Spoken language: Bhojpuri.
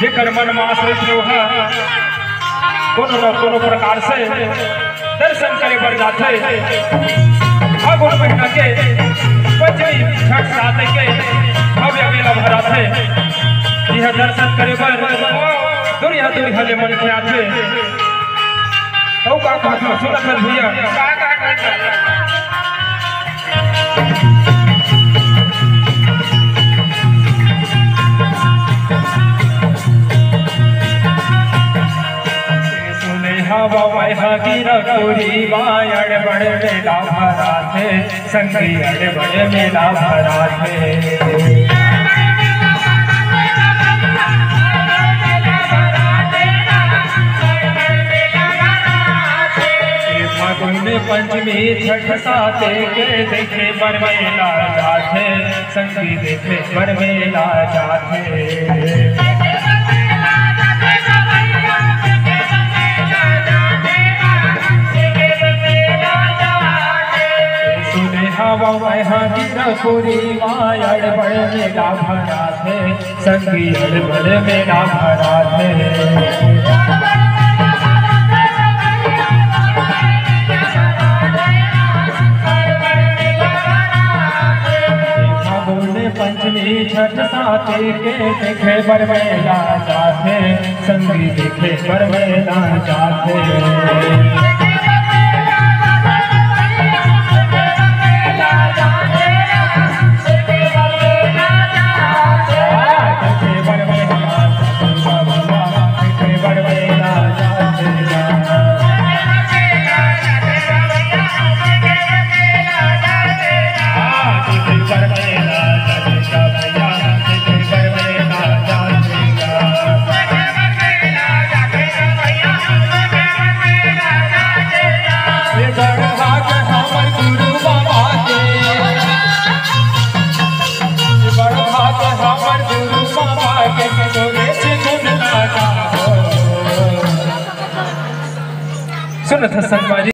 जेकर मन में आश्रित रहा कोनो न कोनो प्रकार से दर्शन करे बर जाते फागुन महीना के पंचमी छठ सात के भव्य मेला भराते यह दर्शन करे बर दुनिया दुनिया ले मन के आते का कहत सुनत भैया हवा वह गिरा पूरी वायड़ बड़े मेला भरा थे संगी अड़े बड़े मेला भरा थे फागुन पंचमी छठ साते के देखे बर मेला जाते संगी देखे बर मेला जाते हवा वह गिरा पूरी वायड़ बड़े मेला भरा थे संगी अड़ बड़े मेला भरा थे पंचमी छठ साते के देखे बर मेला जाते संगी देखे बर मेला जाते सुन था संगवारी।